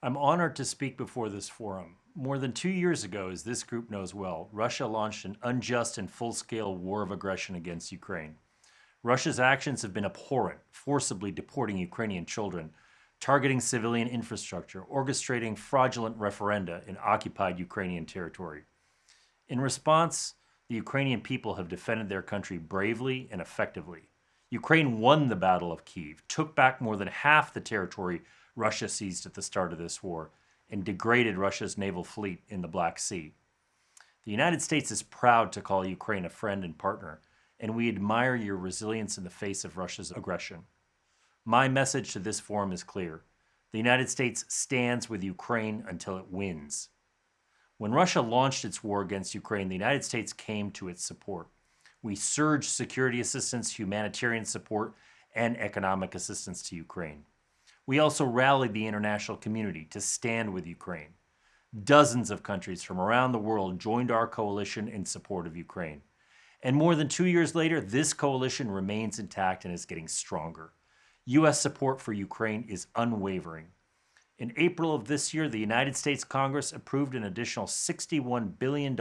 I'm honored to speak before this forum. More than 2 years ago, as this group knows well, Russia launched an unjust and full-scale war of aggression against Ukraine. Russia's actions have been abhorrent, forcibly deporting Ukrainian children, targeting civilian infrastructure, orchestrating fraudulent referenda in occupied Ukrainian territory. In response, the Ukrainian people have defended their country bravely and effectively. Ukraine won the Battle of Kyiv, took back more than half the territory Russia seized at the start of this war, and degraded Russia's naval fleet in the Black Sea. The United States is proud to call Ukraine a friend and partner, and we admire your resilience in the face of Russia's aggression. My message to this forum is clear. The United States stands with Ukraine until it wins. When Russia launched its war against Ukraine, the United States came to its support. We surged security assistance, humanitarian support, and economic assistance to Ukraine. We also rallied the international community to stand with Ukraine. Dozens of countries from around the world joined our coalition in support of Ukraine. And more than 2 years later, this coalition remains intact and is getting stronger. U.S. support for Ukraine is unwavering. In April of this year, the United States Congress approved an additional $61 billion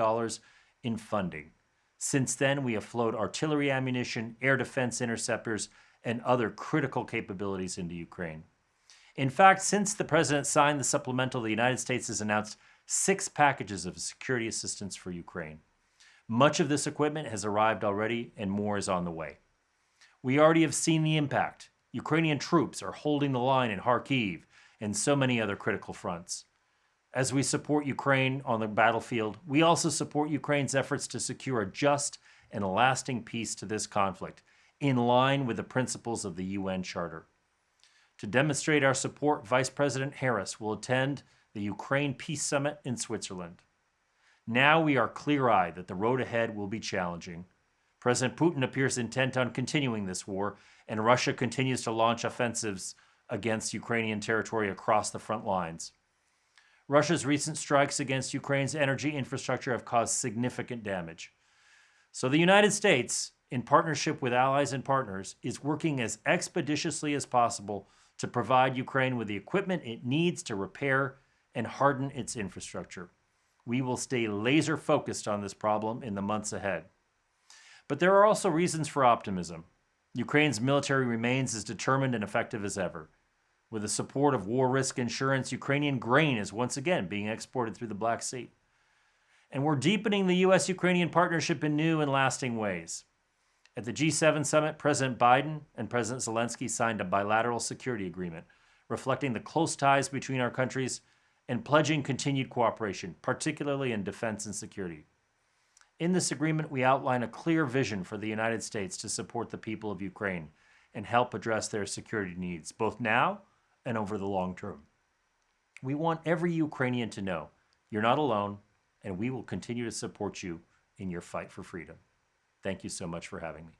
in funding. Since then, we have flowed artillery ammunition, air defense interceptors, and other critical capabilities into Ukraine. In fact, since the president signed the supplemental, the United States has announced 6 packages of security assistance for Ukraine. Much of this equipment has arrived already, and more is on the way. We already have seen the impact. Ukrainian troops are holding the line in Kharkiv and so many other critical fronts. As we support Ukraine on the battlefield, we also support Ukraine's efforts to secure a just and a lasting peace to this conflict, in line with the principles of the UN Charter. To demonstrate our support, Vice President Harris will attend the Ukraine Peace Summit in Switzerland. Now we are clear-eyed that the road ahead will be challenging. President Putin appears intent on continuing this war, and Russia continues to launch offensives against Ukrainian territory across the front lines. Russia's recent strikes against Ukraine's energy infrastructure have caused significant damage. So the United States, in partnership with allies and partners, is working as expeditiously as possible to provide Ukraine with the equipment it needs to repair and harden its infrastructure. We will stay laser focused on this problem in the months ahead. But there are also reasons for optimism. Ukraine's military remains as determined and effective as ever. With the support of war risk insurance, Ukrainian grain is once again being exported through the Black Sea. And we're deepening the U.S.-Ukrainian partnership in new and lasting ways. At the G7 summit, President Biden and President Zelensky signed a bilateral security agreement, reflecting the close ties between our countries and pledging continued cooperation, particularly in defense and security. In this agreement, we outline a clear vision for the United States to support the people of Ukraine and help address their security needs, both now and over the long term. We want every Ukrainian to know you're not alone, and we will continue to support you in your fight for freedom. Thank you so much for having me.